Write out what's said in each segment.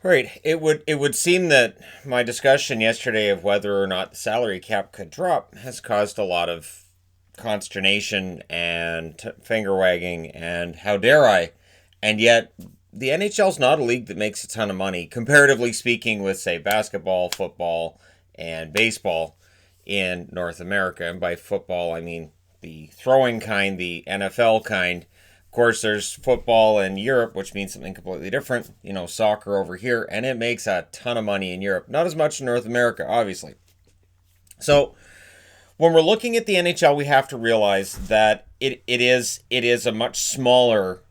Right. It would seem that my discussion yesterday of whether or not the salary cap could drop has caused a lot of consternation and finger wagging and how dare I. And yet the NHL's not a league that makes a ton of money comparatively speaking with say basketball, football, and baseball in North America. And by football I mean the throwing kind, the NFL kind. Of course, there's football in Europe, which means something completely different. Soccer over here, and it makes a ton of money in Europe. Not as much in North America, obviously. So, when we're looking at the NHL, we have to realize that it is a much smaller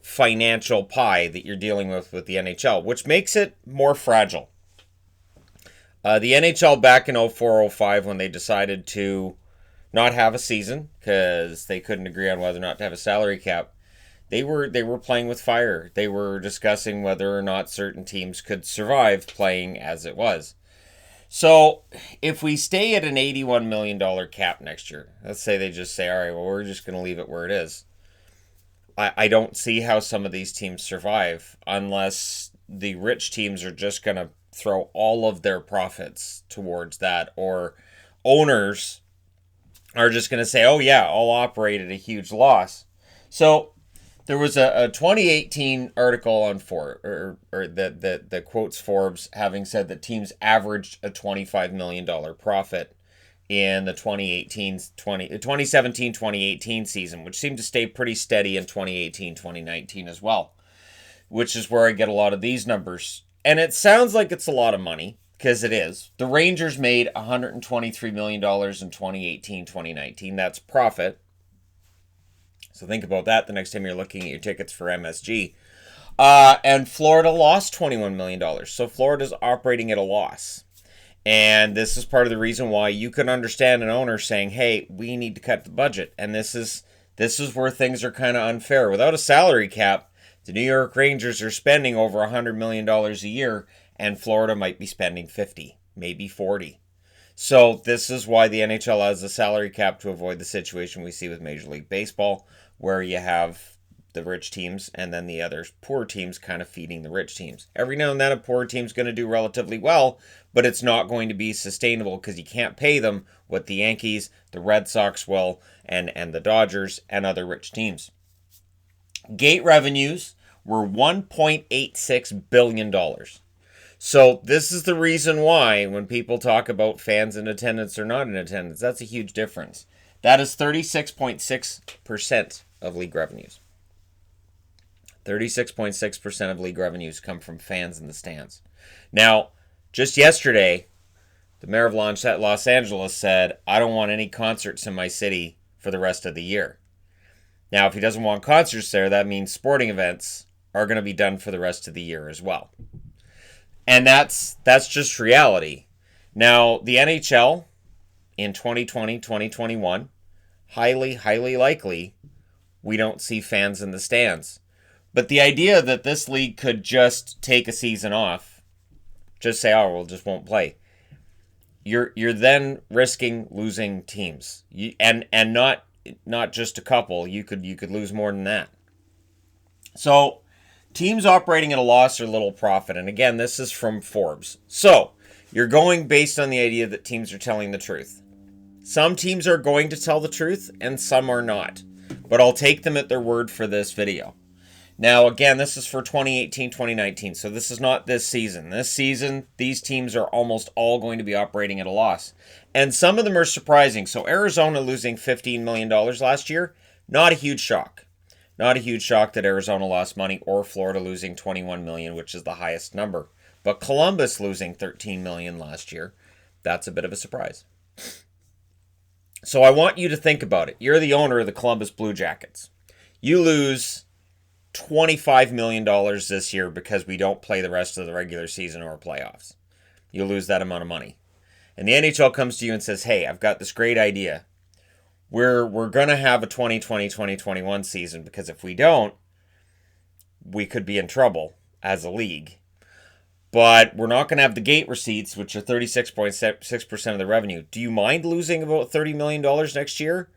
financial pie that you're dealing with the NHL, which makes it more fragile. The NHL back in 04-05, when they decided to not have a season because they couldn't agree on whether or not to have a salary cap. They were playing with fire. They were discussing whether or not certain teams could survive playing as it was. So, if we stay at an $81 million cap next year, let's say they just say, all right, well, we're just going to leave it where it is. I don't see how some of these teams survive unless the rich teams are just going to throw all of their profits towards that, or owners are just going to say, oh yeah, I'll operate at a huge loss. So there was a 2018 article on Forbes, or that quotes Forbes having said that teams averaged a $25 million profit in the 2017-2018 season, which seemed to stay pretty steady in 2018-2019 as well, which is where I get a lot of these numbers. And it sounds like it's a lot of money, because it is. The Rangers made $123 million in 2018-2019. That's profit. So think about that the next time you're looking at your tickets for MSG. And Florida lost $21 million. So Florida's operating at a loss. And this is part of the reason why you can understand an owner saying, hey, we need to cut the budget. And this is where things are kind of unfair. Without a salary cap, the New York Rangers are spending over $100 million a year, and Florida might be spending 50, maybe 40. So this is why the NHL has a salary cap, to avoid the situation we see with Major League Baseball, where you have the rich teams and then the other poor teams kind of feeding the rich teams. Every now and then a poor team's going to do relatively well, but it's not going to be sustainable because you can't pay them what the Yankees, the Red Sox will, and the Dodgers and other rich teams. Gate revenues were $1.86 billion. So this is the reason why when people talk about fans in attendance or not in attendance, that's a huge difference. That is 36.6% of league revenues. 36.6% of league revenues come from fans in the stands. Now, just yesterday, the mayor of Los Angeles said, I don't want any concerts in my city for the rest of the year. Now, if he doesn't want concerts there, that means sporting events are going to be done for the rest of the year as well. And that's just reality. Now, the NHL in 2020, 2021, highly, highly likely we don't see fans in the stands. But the idea that this league could just take a season off, just say, oh, we'll just won't play. You're then risking losing teams. And not just a couple. You could lose more than that. So teams operating at a loss or little profit. And again, this is from Forbes. So you're going based on the idea that teams are telling the truth. Some teams are going to tell the truth and some are not. But I'll take them at their word for this video. Now, again, this is for 2018-2019, so this is not this season. This season, these teams are almost all going to be operating at a loss. And some of them are surprising. So Arizona losing $15 million last year, not a huge shock. Not a huge shock that Arizona lost money, or Florida losing $21 million, which is the highest number. But Columbus losing $13 million last year, that's a bit of a surprise. So I want you to think about it. You're the owner of the Columbus Blue Jackets. You lose $25 million this year because we don't play the rest of the regular season or playoffs. You lose that amount of money. And the NHL comes to you and says, hey, I've got this great idea. We're going to have a 2020-2021 season because if we don't, we could be in trouble as a league. But we're not going to have the gate receipts, which are 36.6% of the revenue. Do you mind losing about $30 million next year?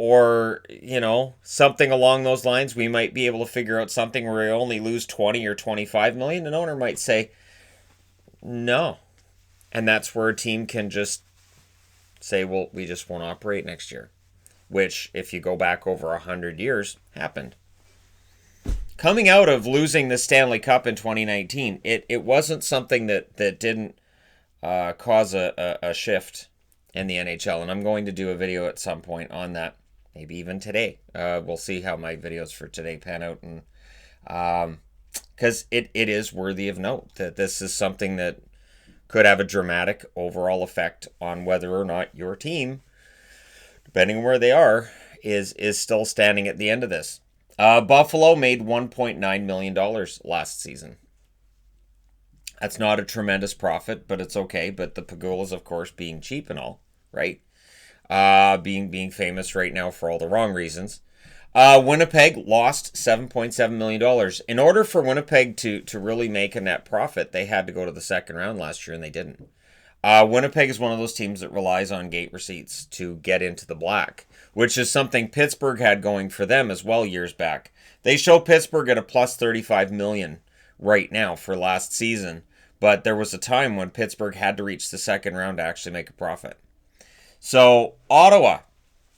or, something along those lines. We might be able to figure out something where we only lose 20 or 25 million. An owner might say, no. And that's where a team can just say, well, we just won't operate next year. Which, if you go back over 100 years, happened. Coming out of losing the Stanley Cup in 2019, it wasn't something that didn't cause a shift in the NHL. And I'm going to do a video at some point on that. Maybe even today. We'll see how my videos for today pan out. And because it is worthy of note that this is something that could have a dramatic overall effect on whether or not your team, depending on where they are, is still standing at the end of this. Buffalo made $1.9 million last season. That's not a tremendous profit, but it's okay. But the Pagulas, of course, being cheap and all, right? Being famous right now for all the wrong reasons. Winnipeg lost $7.7 million. In order for Winnipeg to really make a net profit, they had to go to the second round last year, and they didn't. Winnipeg is one of those teams that relies on gate receipts to get into the black, which is something Pittsburgh had going for them as well years back. They show Pittsburgh at a plus 35 million right now for last season, but there was a time when Pittsburgh had to reach the second round to actually make a profit. So Ottawa,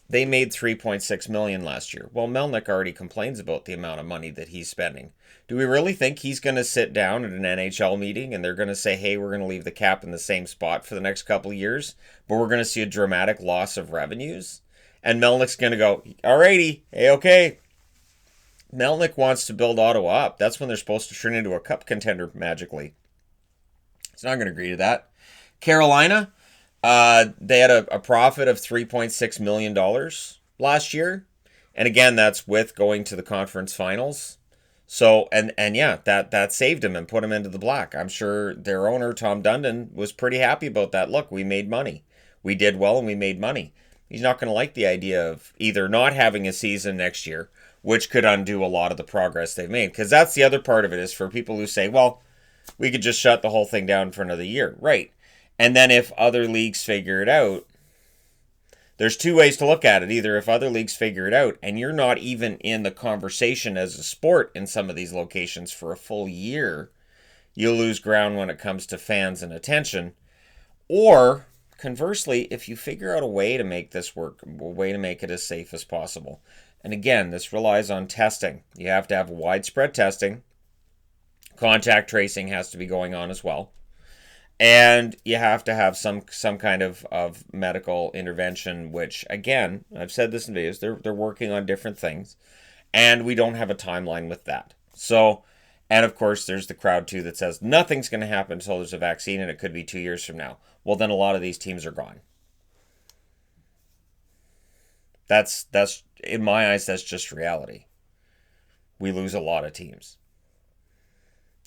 they made $3.6 million last year. Well, Melnyk already complains about the amount of money that he's spending. Do we really think he's going to sit down at an NHL meeting and they're going to say, hey, we're going to leave the cap in the same spot for the next couple of years, but we're going to see a dramatic loss of revenues? And Melnyk's going to go, alrighty, hey, okay. Melnyk wants to build Ottawa up. That's when they're supposed to turn into a cup contender magically. He's not going to agree to that. Carolina, they had a profit of $3.6 million last year. And again, that's with going to the conference finals. So, and yeah, that saved him and put him into the black. I'm sure their owner, Tom Dundon, was pretty happy about that. Look, we made money. We did well and we made money. He's not going to like the idea of either not having a season next year, which could undo a lot of the progress they've made. Because that's the other part of it, is for people who say, well, we could just shut the whole thing down for another year. Right. And then if other leagues figure it out, there's two ways to look at it. Either if other leagues figure it out and you're not even in the conversation as a sport in some of these locations for a full year, you'll lose ground when it comes to fans and attention. Or conversely, if you figure out a way to make this work, a way to make it as safe as possible. And again, this relies on testing. You have to have widespread testing. Contact tracing has to be going on as well. And you have to have some kind of medical intervention, which, again, I've said this in videos, they're working on different things. And we don't have a timeline with that. So, and of course, there's the crowd, too, that says nothing's going to happen until there's a vaccine, and it could be 2 years from now. Well, then a lot of these teams are gone. That's in my eyes, that's just reality. We lose a lot of teams.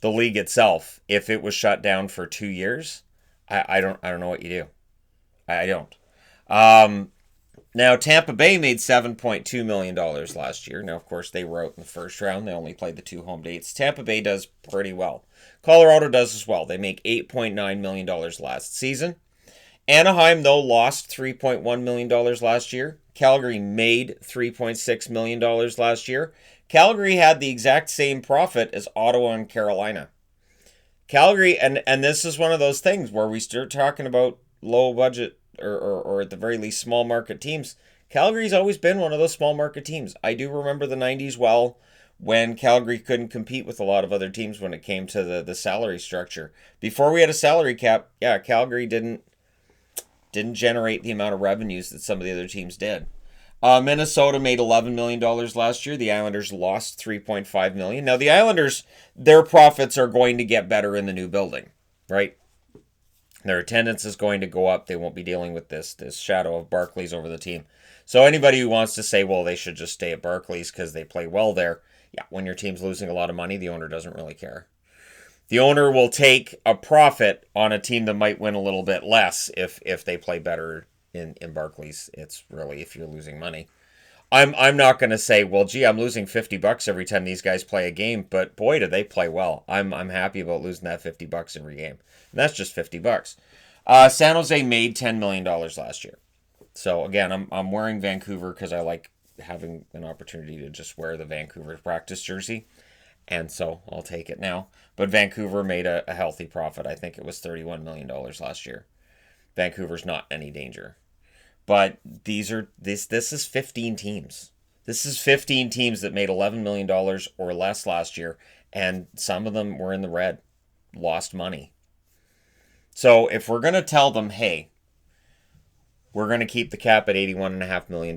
The league itself, if it was shut down for 2 years, I don't know what you do. I don't. Now, Tampa Bay made $7.2 million last year. Now, of course, they were out in the first round. They only played the 2 home dates. Tampa Bay does pretty well. Colorado does as well. They make $8.9 million last season. Anaheim, though, lost $3.1 million last year. Calgary made $3.6 million last year. Calgary had the exact same profit as Ottawa and Carolina. Calgary, and this is one of those things where we start talking about low budget or at the very least small market teams. Calgary's always been one of those small market teams. I do remember the 90s well, when Calgary couldn't compete with a lot of other teams when it came to the salary structure. Before we had a salary cap, yeah, Calgary didn't generate the amount of revenues that some of the other teams did. Minnesota made $11 million last year. The Islanders lost $3.5 million. Now, the Islanders, their profits are going to get better in the new building, right? Their attendance is going to go up. They won't be dealing with this shadow of Barclays over the team. So anybody who wants to say, well, they should just stay at Barclays because they play well there, yeah, when your team's losing a lot of money, the owner doesn't really care. The owner will take a profit on a team that might win a little bit less if they play better in Barclays. It's really if you're losing money. I'm not going to say, well, gee, I'm losing $50 every time these guys play a game, but boy, do they play well. I'm happy about losing that $50 every game. And that's just $50. San Jose made $10 million last year. So again, I'm wearing Vancouver because I like having an opportunity to just wear the Vancouver practice jersey. And so I'll take it now. But Vancouver made a healthy profit. I think it was $31 million last year. Vancouver's not any danger. But this is 15 teams. This is 15 teams that made $11 million or less last year, and some of them were in the red, lost money. So if we're going to tell them, hey, we're going to keep the cap at $81.5 million,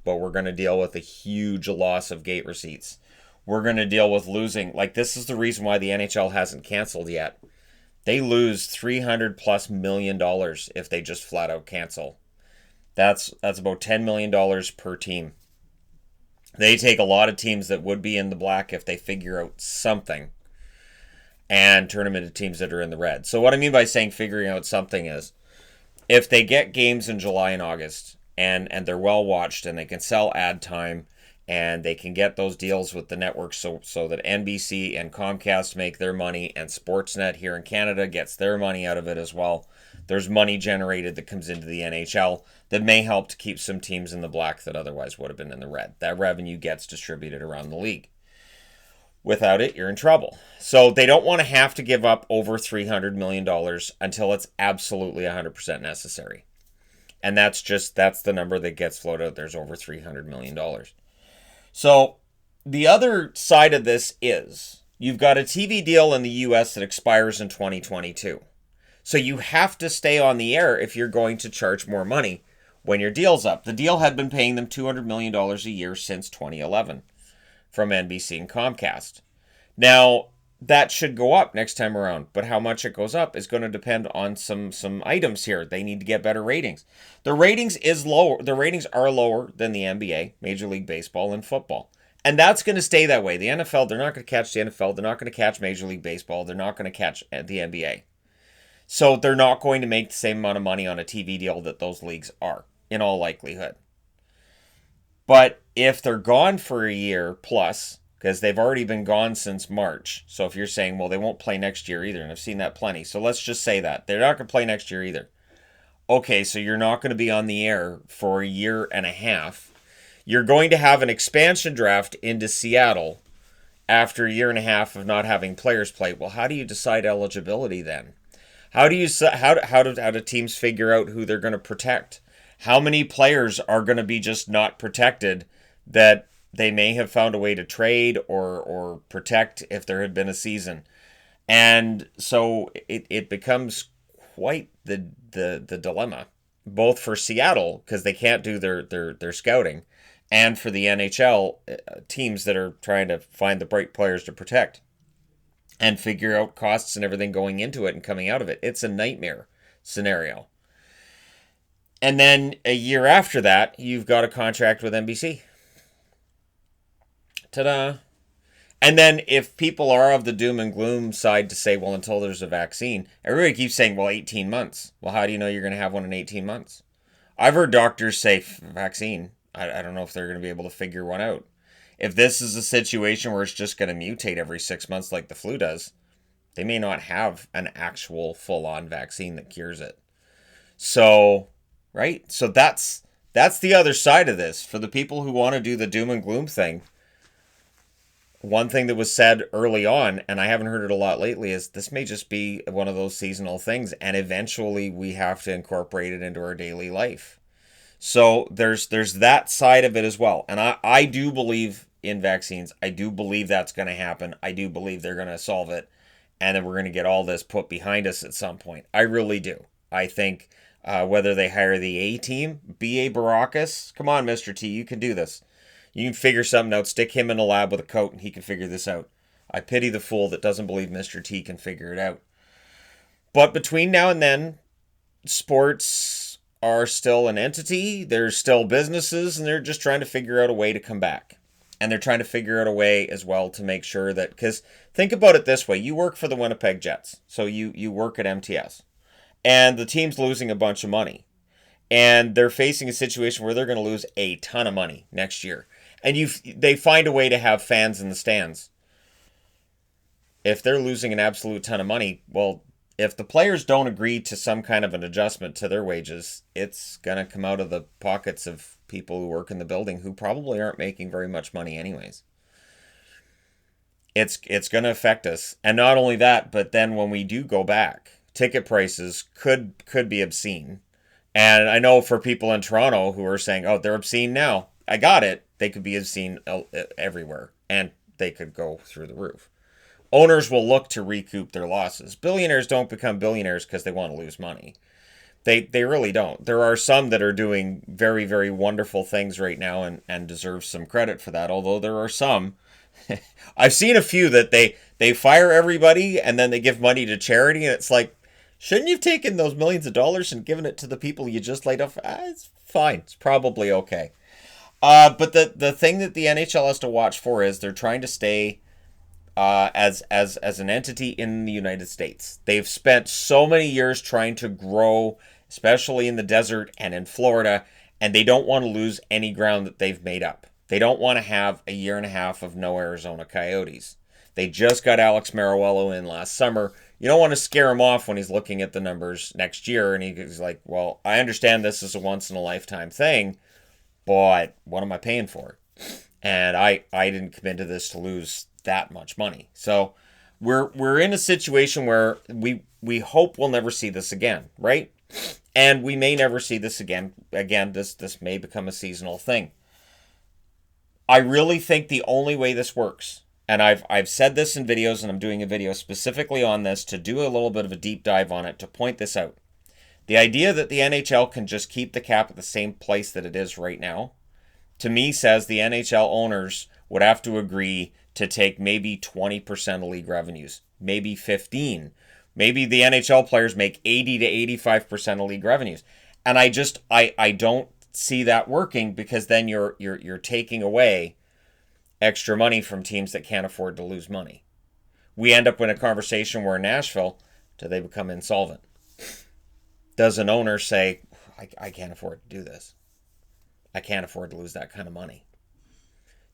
but we're going to deal with a huge loss of gate receipts. We're going to deal with losing. Like, this is the reason why the NHL hasn't canceled yet. They lose $300+ million if they just flat out cancel. That's about $10 million per team. They take a lot of teams that would be in the black if they figure out something and turn them into teams that are in the red. So what I mean by saying figuring out something is if they get games in July and August and they're well watched and they can sell ad time and they can get those deals with the networks so that NBC and Comcast make their money and Sportsnet here in Canada gets their money out of it as well. There's money generated that comes into the NHL that may help to keep some teams in the black that otherwise would have been in the red. That revenue gets distributed around the league. Without it, you're in trouble. So they don't want to have to give up over $300 million until it's absolutely 100% necessary. And that's the number that gets floated out. There's over $300 million. So the other side of this is you've got a TV deal in the US that expires in 2022. So you have to stay on the air if you're going to charge more money when your deal's up. The deal had been paying them $200 million a year since 2011 from NBC and Comcast. Now, that should go up next time around, but how much it goes up is going to depend on some items here. They need to get better ratings. The ratings are lower than the NBA, Major League Baseball, and football. And that's going to stay that way. The NFL, they're not going to catch the NFL. They're not going to catch Major League Baseball. They're not going to catch the NBA. So they're not going to make the same amount of money on a TV deal that those leagues are, in all likelihood. But if they're gone for a year plus, because they've already been gone since March. So if you're saying, well, they won't play next year either, and I've seen that plenty. So let's just say that. They're not going to play next year either. Okay, so you're not going to be on the air for a year and a half. You're going to have an expansion draft into Seattle after a year and a half of not having players play. Well, how do you decide eligibility then? How do teams figure out who they're going to protect? How many players are going to be just not protected that they may have found a way to trade or protect if there had been a season? And so it becomes quite the dilemma, both for Seattle, because they can't do their scouting, and for the NHL teams that are trying to find the right players to protect and figure out costs and everything going into it and coming out of it. It's a nightmare scenario. And then a year after that, you've got a contract with NBC. Ta-da. And then if people are of the doom and gloom side to say, well, until there's a vaccine, everybody keeps saying, well, 18 months. Well, how do you know you're going to have one in 18 months? I've heard doctors say vaccine. I don't know if they're going to be able to figure one out. If this is a situation where it's just going to mutate every 6 months like the flu does, they may not have an actual full-on vaccine that cures it. So, right? So that's the other side of this. For the people who want to do the doom and gloom thing, one thing that was said early on, and I haven't heard it a lot lately, is this may just be one of those seasonal things, and eventually we have to incorporate it into our daily life. So there's that side of it as well. And I do believe in vaccines. I do believe that's going to happen. I do believe they're going to solve it, and then we're going to get all this put behind us at some point. I really do. I think whether they hire the A team, B.A. Baracus, come on, Mr. T, you can do this. You can figure something out. Stick him in a lab with a coat and he can figure this out. I pity the fool that doesn't believe Mr. T can figure it out. But between now and then, sports are still an entity. There's still businesses, and they're just trying to figure out a way to come back. And they're trying to figure out a way as well to make sure that, because think about it this way. You work for the Winnipeg Jets. So you work at MTS. And the team's losing a bunch of money. And they're facing a situation where they're going to lose a ton of money next year. And they find a way to have fans in the stands. If they're losing an absolute ton of money, well, if the players don't agree to some kind of an adjustment to their wages, it's going to come out of the pockets of people who work in the building who probably aren't making very much money anyways. It's going to affect us. And not only that, but then when we do go back, ticket prices could be obscene. And I know for people in Toronto who are saying, oh, they're obscene now. I got it. They could be obscene everywhere, and they could go through the roof. Owners will look to recoup their losses. Billionaires don't become billionaires because they want to lose money. They really don't. There are some that are doing very, very wonderful things right now and deserve some credit for that, although there are some. I've seen a few that they fire everybody and then they give money to charity, and it's like, shouldn't you have taken those millions of dollars and given it to the people you just laid off? It's fine. It's probably okay. But the thing that the NHL has to watch for is they're trying to stay as an entity in the United States. They've spent so many years trying to grow, especially in the desert and in Florida, and they don't want to lose any ground that they've made up. They don't want to have a year and a half of no Arizona Coyotes. They just got Alex Meruelo in last summer. You don't want to scare him off when he's looking at the numbers next year, and he's like, well, I understand this is a once-in-a-lifetime thing, but what am I paying for? And I didn't come into this to lose that much money. So we're in a situation where we hope we'll never see this again, right? And we may never see this again. Again, this may become a seasonal thing. I really think the only way this works, and I've said this in videos, and I'm doing a video specifically on this to do a little bit of a deep dive on it to point this out. The idea that the NHL can just keep the cap at the same place that it is right now, to me says the NHL owners would have to agree to take maybe 20% of league revenues, maybe 15%. Maybe the NHL players make 80 to 85% of league revenues. And I don't see that working, because then you're taking away extra money from teams that can't afford to lose money. We end up in a conversation where in Nashville, do they become insolvent? Does an owner say, I can't afford to do this? I can't afford to lose that kind of money.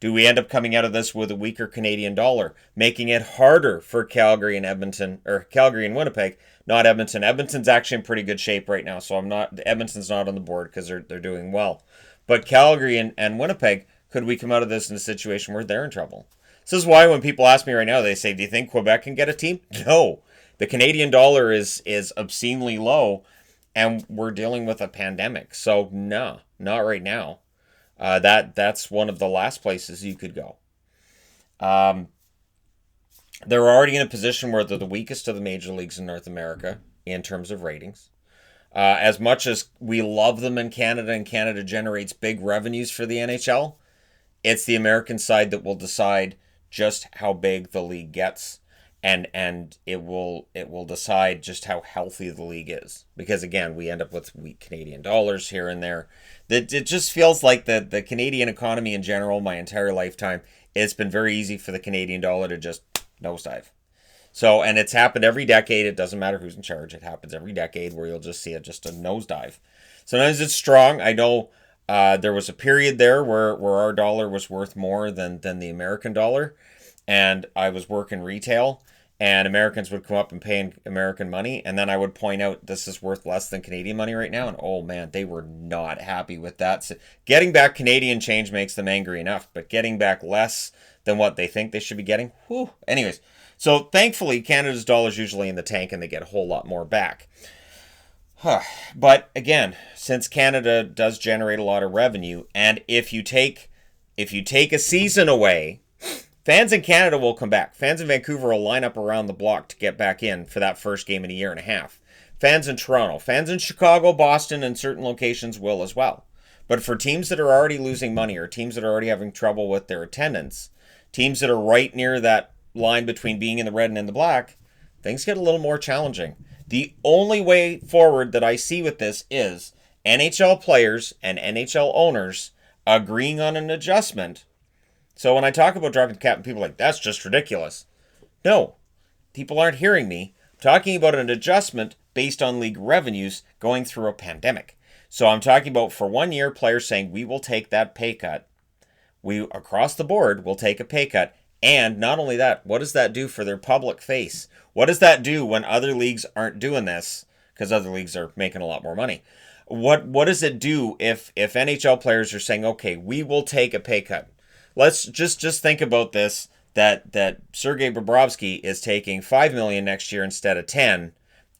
Do we end up coming out of this with a weaker Canadian dollar, making it harder for Calgary and Edmonton, or Calgary and Winnipeg, not Edmonton? Edmonton's actually in pretty good shape right now, so Edmonton's not on the board because they're doing well. But Calgary and Winnipeg, could we come out of this in a situation where they're in trouble? This is why when people ask me right now, they say, do you think Quebec can get a team? No. The Canadian dollar is obscenely low, and we're dealing with a pandemic. So no, not right now. That's one of the last places you could go. They're already in a position where they're the weakest of the major leagues in North America in terms of ratings. As much as we love them in Canada, and Canada generates big revenues for the NHL, it's the American side that will decide just how big the league gets, and it will decide just how healthy the league is. Because again, we end up with weak Canadian dollars here and there. It just feels like the Canadian economy in general, my entire lifetime, it's been very easy for the Canadian dollar to just nosedive. So, and it's happened every decade. It doesn't matter who's in charge. It happens every decade where you'll just see it just a nosedive. Sometimes it's strong. I know there was a period there where our dollar was worth more than the American dollar. And I was working retail, and Americans would come up and pay American money, and then I would point out this is worth less than Canadian money right now, and oh man, they were not happy with that. So getting back Canadian change makes them angry enough, but getting back less than what they think they should be getting, whew. Anyways, so thankfully Canada's dollar's usually in the tank, and they get a whole lot more back. But again, since Canada does generate a lot of revenue, and if you take a season away, fans in Canada will come back. Fans in Vancouver will line up around the block to get back in for that first game in a year and a half. Fans in Toronto, fans in Chicago, Boston, and certain locations will as well. But for teams that are already losing money, or teams that are already having trouble with their attendance, teams that are right near that line between being in the red and in the black, things get a little more challenging. The only way forward that I see with this is NHL players and NHL owners agreeing on an adjustment. So when I talk about dropping the cap, and people are like, that's just ridiculous. No, people aren't hearing me. I'm talking about an adjustment based on league revenues going through a pandemic. So I'm talking about for 1 year, players saying we will take that pay cut. We, across the board, will take a pay cut, And not only that, what does that do for their public face? What does that do when other leagues aren't doing this? Because other leagues are making a lot more money. What does it do if NHL players are saying, okay, we will take a pay cut? Let's just think about this, that Sergei Bobrovsky is taking $5 million next year instead of 10,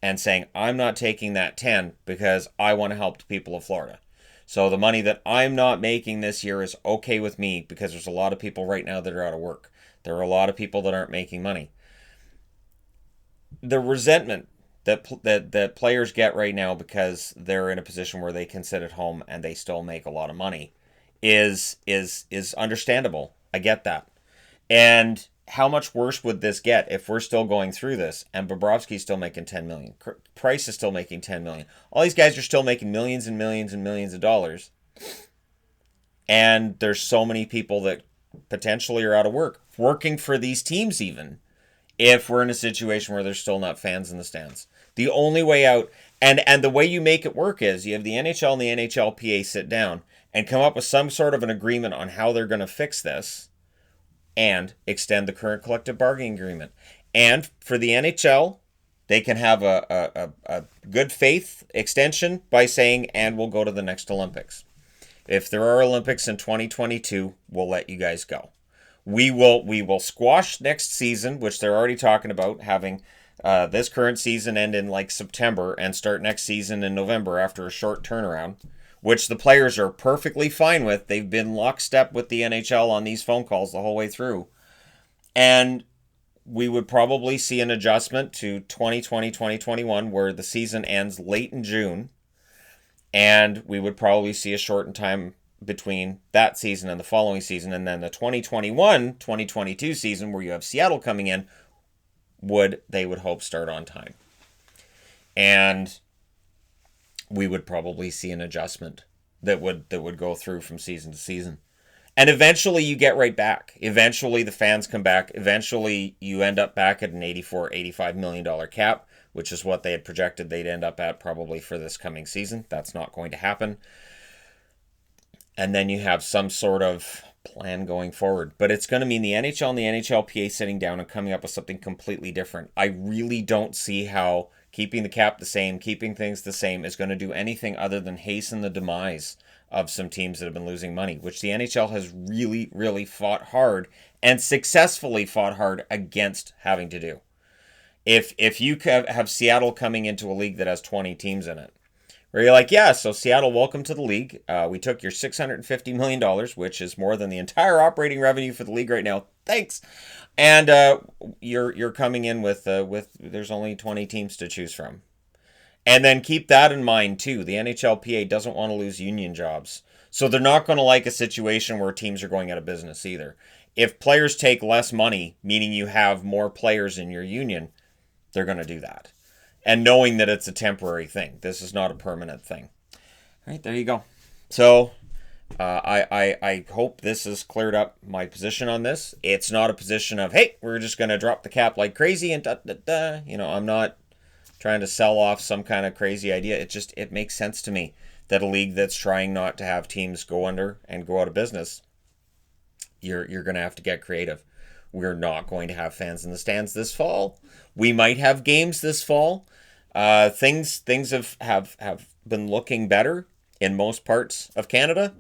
and saying, I'm not taking that 10 because I want to help the people of Florida. So the money that I'm not making this year is okay with me, because there's a lot of people right now that are out of work. There are a lot of people that aren't making money. The resentment that players get right now because they're in a position where they can sit at home and they still make a lot of money is understandable. I get that. And how much worse would this get if we're still going through this and Bobrovsky's still making $10 million? Price is still making $10 million. All these guys are still making millions and millions and millions of dollars. And there's so many people that potentially are out of work, working for these teams even, if we're in a situation where there's still not fans in the stands. The only way out, and the way you make it work, is you have the NHL and the NHLPA sit down and come up with some sort of an agreement on how they're going to fix this and extend the current collective bargaining agreement. And for the NHL, they can have a good faith extension by saying, and we'll go to the next Olympics. If there are Olympics in 2022, we'll let you guys go. We will squash next season, which they're already talking about, having this current season end in like September and start next season in November after a short turnaround, which the players are perfectly fine with. They've been lockstep with the NHL on these phone calls the whole way through. And we would probably see an adjustment to 2020, 2021, where the season ends late in June. And we would probably see a shortened time between that season and the following season. And then the 2021-2022 season, where you have Seattle coming in, they would hope start on time. And we would probably see an adjustment that would go through from season to season. And eventually you get right back. Eventually the fans come back. Eventually you end up back at an $84-85 million cap, which is what they had projected they'd end up at probably for this coming season. That's not going to happen. And then you have some sort of plan going forward. But it's going to mean the NHL and the NHLPA sitting down and coming up with something completely different. I really don't see how keeping the cap the same, keeping things the same, is going to do anything other than hasten the demise of some teams that have been losing money, which the NHL has really, really fought hard and successfully fought hard against having to do. If you have Seattle coming into a league that has 20 teams in it, where you're like, yeah, so Seattle, welcome to the league. We took your $650 million, which is more than the entire operating revenue for the league right now. Thanks. And you're coming in with there's only 20 teams to choose from. And then keep that in mind, too. The NHLPA doesn't want to lose union jobs. So they're not going to like a situation where teams are going out of business either. If players take less money, meaning you have more players in your union, they're going to do that. And knowing that it's a temporary thing. This is not a permanent thing. All right, there you go. So I hope this has cleared up my position on this. It's not a position of, hey, we're just going to drop the cap like crazy and da-da-da. You know, I'm not trying to sell off some kind of crazy idea. It makes sense to me that a league that's trying not to have teams go under and go out of business, you're going to have to get creative. We're not going to have fans in the stands this fall. We might have games this fall. Things have been looking better in most parts of Canada.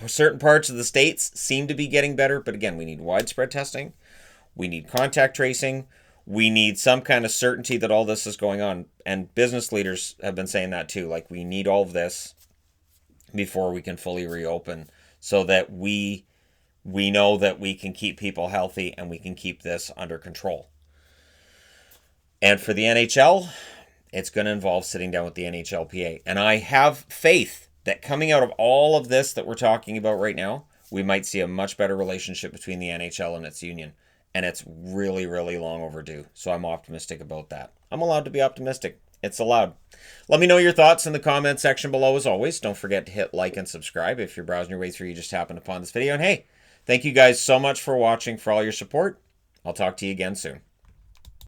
Certain parts of the States seem to be getting better, but again, we need widespread testing. We need contact tracing. We need some kind of certainty that all this is going on. And business leaders have been saying that too. Like, we need all of this before we can fully reopen, so that we know that we can keep people healthy and we can keep this under control. And for the NHL, it's going to involve sitting down with the NHLPA. And I have faith that coming out of all of this that we're talking about right now, we might see a much better relationship between the NHL and its union. And it's really, really long overdue. So I'm optimistic about that. I'm allowed to be optimistic. It's allowed. Let me know your thoughts in the comment section below as always. Don't forget to hit like and subscribe if you're browsing your way through, you just happened upon this video. And hey, thank you guys so much for watching, for all your support. I'll talk to you again soon.